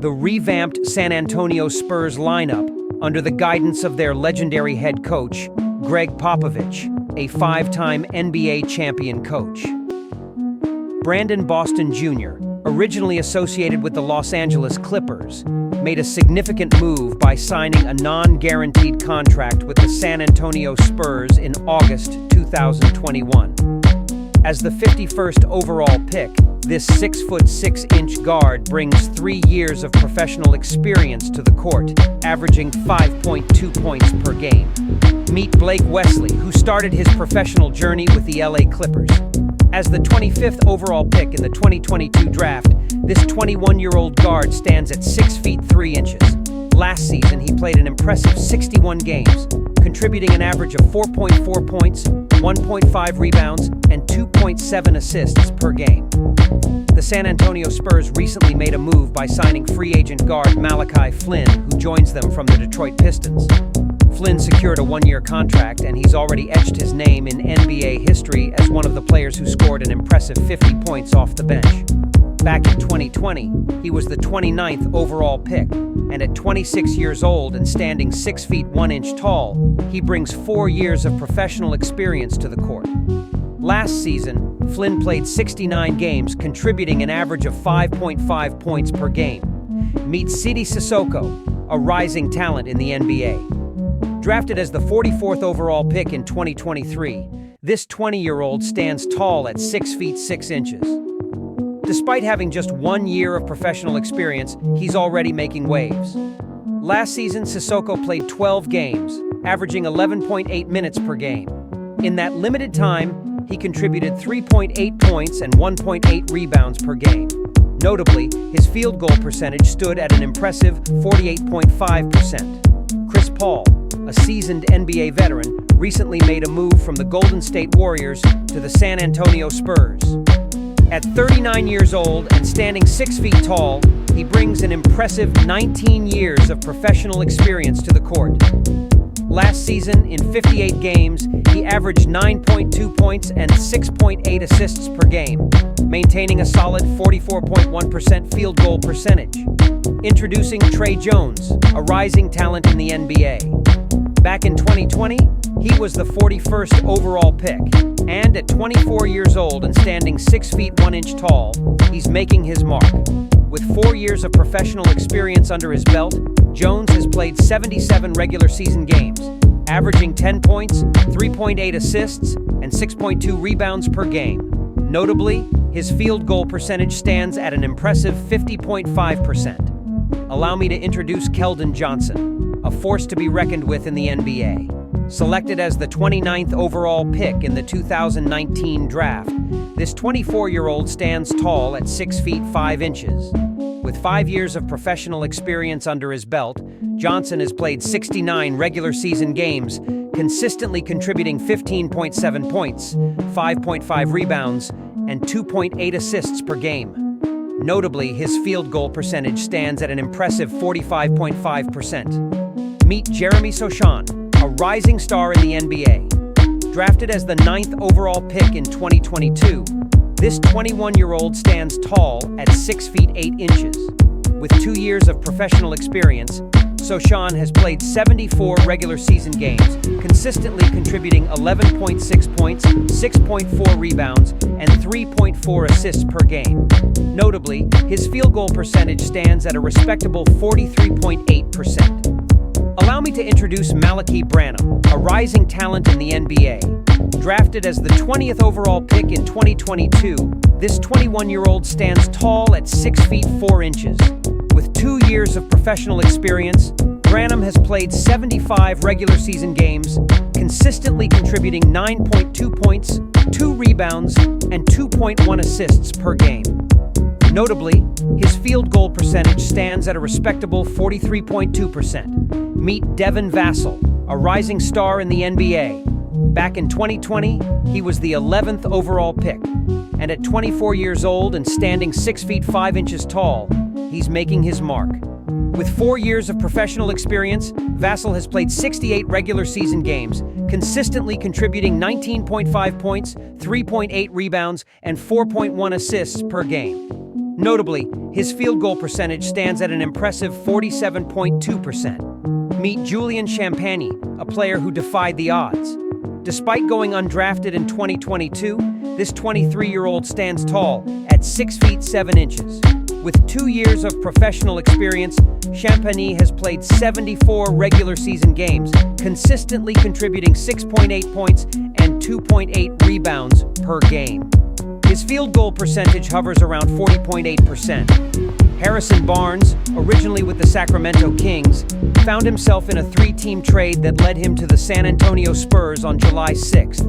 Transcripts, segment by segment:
the revamped San Antonio Spurs lineup under the guidance of their legendary head coach, Greg Popovich, a five-time NBA champion coach. Brandon Boston Jr., originally associated with the Los Angeles Clippers, made a significant move by signing a non-guaranteed contract with the San Antonio Spurs in August 2021. As the 51st overall pick, this 6'6" guard brings 3 years of professional experience to the court, averaging 5.2 points per game. Meet Blake Wesley, who started his professional journey with the LA Clippers. As the 25th overall pick in the 2022 draft, this 21-year-old guard stands at 6 feet 3 inches. Last season, he played an impressive 61 games, contributing an average of 4.4 points, 1.5 rebounds, and 2.7 assists per game. The San Antonio Spurs recently made a move by signing free agent guard Malachi Flynn, who joins them from the Detroit Pistons. Flynn secured a 1-year contract, and he's already etched his name in NBA history as one of the players who scored an impressive 50 points off the bench. Back in 2020, he was the 29th overall pick, and at 26 years old and standing 6 feet 1 inch tall, he brings 4 years of professional experience to the court. Last season, Flynn played 69 games, contributing an average of 5.5 points per game. Meet Sidy Cissoko, a rising talent in the NBA. Drafted as the 44th overall pick in 2023, this 20-year-old stands tall at 6 feet 6 inches. Despite having just 1 year of professional experience, he's already making waves. Last season, Cissoko played 12 games, averaging 11.8 minutes per game. In that limited time, he contributed 3.8 points and 1.8 rebounds per game. Notably, his field goal percentage stood at an impressive 48.5%. Chris Paul, a seasoned NBA veteran, recently made a move from the Golden State Warriors to the San Antonio Spurs. At 39 years old and standing 6 feet tall, he brings an impressive 19 years of professional experience to the court. Last season, in 58 games, he averaged 9.2 points and 6.8 assists per game, maintaining a solid 44.1% field goal percentage. Introducing Tre Jones, a rising talent in the NBA. Back in 2020, he was the 41st overall pick, and at 24 years old and standing 6 feet 1 inch tall, he's making his mark. With 4 years of professional experience under his belt, Jones has played 77 regular season games, averaging 10 points, 3.8 assists, and 6.2 rebounds per game. Notably, his field goal percentage stands at an impressive 50.5%. Allow me to introduce Keldon Johnson, a force to be reckoned with in the NBA. Selected as the 29th overall pick in the 2019 draft, this 24-year-old stands tall at 6 feet 5 inches. With 5 years of professional experience under his belt, Johnson has played 69 regular season games, consistently contributing 15.7 points, 5.5 rebounds, and 2.8 assists per game. Notably, his field goal percentage stands at an impressive 45.5%. Meet Jeremy Sochan, a rising star in the NBA. Drafted as the 9th overall pick in 2022, this 21-year-old stands tall at 6 feet 8 inches. With 2 years of professional experience, Sochan has played 74 regular season games, consistently contributing 11.6 points, 6.4 rebounds, and 3.4 assists per game. Notably, his field goal percentage stands at a respectable 43.8%. Allow me to introduce Malaki Branham, a rising talent in the NBA. Drafted as the 20th overall pick in 2022, this 21-year-old stands tall at 6 feet 4 inches. With 2 years of professional experience, Branham has played 75 regular season games, consistently contributing 9.2 points, 2 rebounds, and 2.1 assists per game. Notably, his field goal percentage stands at a respectable 43.2%. Meet Devin Vassell, a rising star in the NBA. Back in 2020, he was the 11th overall pick, and at 24 years old and standing 6 feet 5 inches tall, he's making his mark. With 4 years of professional experience, Vassell has played 68 regular season games, consistently contributing 19.5 points, 3.8 rebounds, and 4.1 assists per game. Notably, his field goal percentage stands at an impressive 47.2%. Meet Julian Champagny, a player who defied the odds. Despite going undrafted in 2022, this 23-year-old stands tall at 6 feet 7 inches. With 2 years of professional experience, Champagny has played 74 regular season games, consistently contributing 6.8 points and 2.8 rebounds per game. His field goal percentage hovers around 40.8%. Harrison Barnes, originally with the Sacramento Kings, found himself in a 3-team trade that led him to the San Antonio Spurs on July 6th.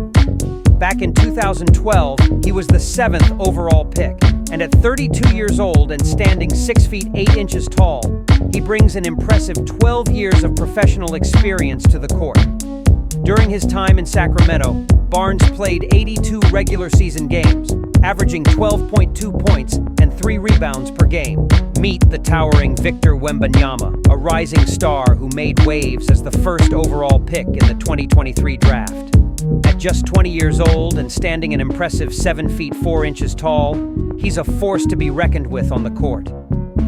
Back in 2012, he was the 7th overall pick, and at 32 years old and standing 6 feet 8 inches tall, he brings an impressive 12 years of professional experience to the court. During his time in Sacramento, Barnes played 82 regular season games, averaging 12.2 points and 3 rebounds per game. Meet the towering Victor Wembanyama, a rising star who made waves as the first overall pick in the 2023 draft. At just 20 years old and standing an impressive 7 feet 4 inches tall, he's a force to be reckoned with on the court.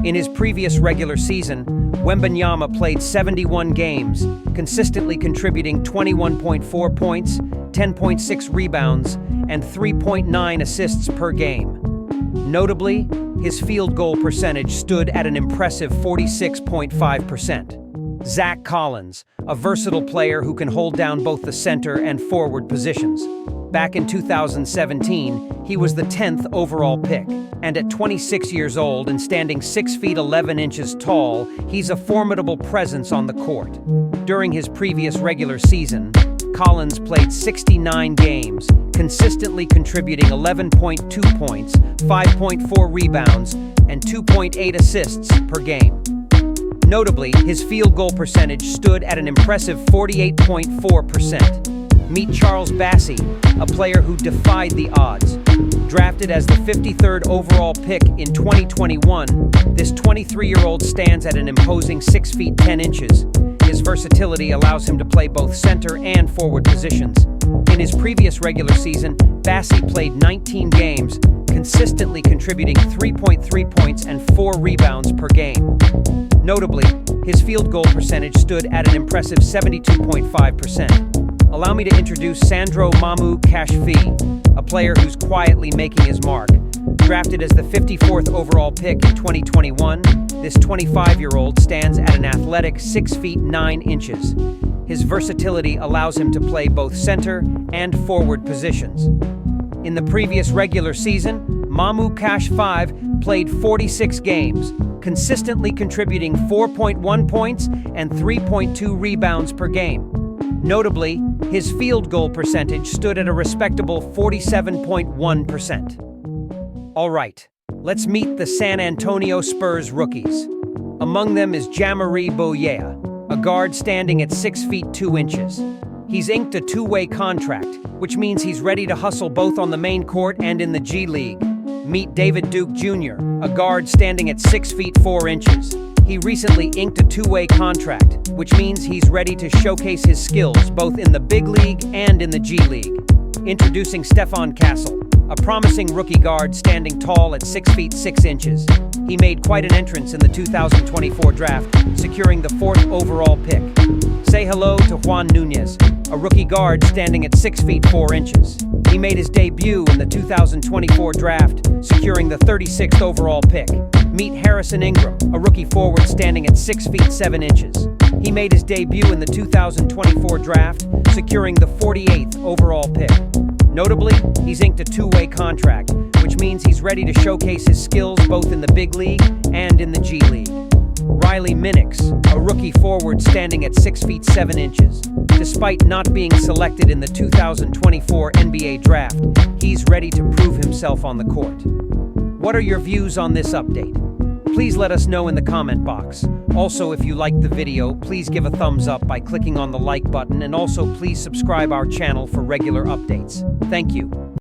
In his previous regular season, Wembanyama played 71 games, consistently contributing 21.4 points, 10.6 rebounds, and 3.9 assists per game. Notably, his field goal percentage stood at an impressive 46.5%. Zach Collins, a versatile player who can hold down both the center and forward positions. Back in 2017, he was the 10th overall pick, and at 26 years old and standing 6 feet 11 inches tall, he's a formidable presence on the court. During his previous regular season, Collins played 69 games, consistently contributing 11.2 points, 5.4 rebounds, and 2.8 assists per game. Notably, his field goal percentage stood at an impressive 48.4%. Meet Charles Bassey, a player who defied the odds. Drafted as the 53rd overall pick in 2021, this 23-year-old stands at an imposing 6 feet 10 inches. His versatility allows him to play both center and forward positions. In his previous regular season, Bassey played 19 games, consistently contributing 3.3 points and 4 rebounds per game. Notably, his field goal percentage stood at an impressive 72.5%. Allow me to introduce Sandro Mamu Kashfi, a player who's quietly making his mark. Drafted as the 54th overall pick in 2021, this 25-year-old stands at an athletic 6 feet 9 inches. His versatility allows him to play both center and forward positions. In the previous regular season, Mamu Kashfi played 46 games, consistently contributing 4.1 points and 3.2 rebounds per game. Notably, his field goal percentage stood at a respectable 47.1%. All right, let's meet the San Antonio Spurs rookies. Among them is Jamari Bouyea, a guard standing at 6 feet 2 inches. He's inked a 2-way contract, which means he's ready to hustle both on the main court and in the G League. Meet David Duke Jr., a guard standing at 6 feet 4 inches. He recently inked a 2-way contract, which means he's ready to showcase his skills both in the big league and in the G League. Introducing Stephon Castle, a promising rookie guard standing tall at 6 feet 6 inches. He made quite an entrance in the 2024 draft, securing the 4th overall pick. Say hello to Juan Nunez, a rookie guard standing at 6 feet 4 inches. He made his debut in the 2024 draft, securing the 36th overall pick. Meet Harrison Ingram, a rookie forward standing at 6 feet 7 inches. He made his debut in the 2024 draft, securing the 48th overall pick. Notably, he's inked a 2-way contract, which means he's ready to showcase his skills both in the big league and in the G League. Riley Minix, a rookie forward standing at 6 feet 7 inches. Despite not being selected in the 2024 NBA draft, he's ready to prove himself on the court. What are your views on this update? Please let us know in the comment box. Also, if you liked the video, please give a thumbs up by clicking on the like button, and also please subscribe our channel for regular updates. Thank you.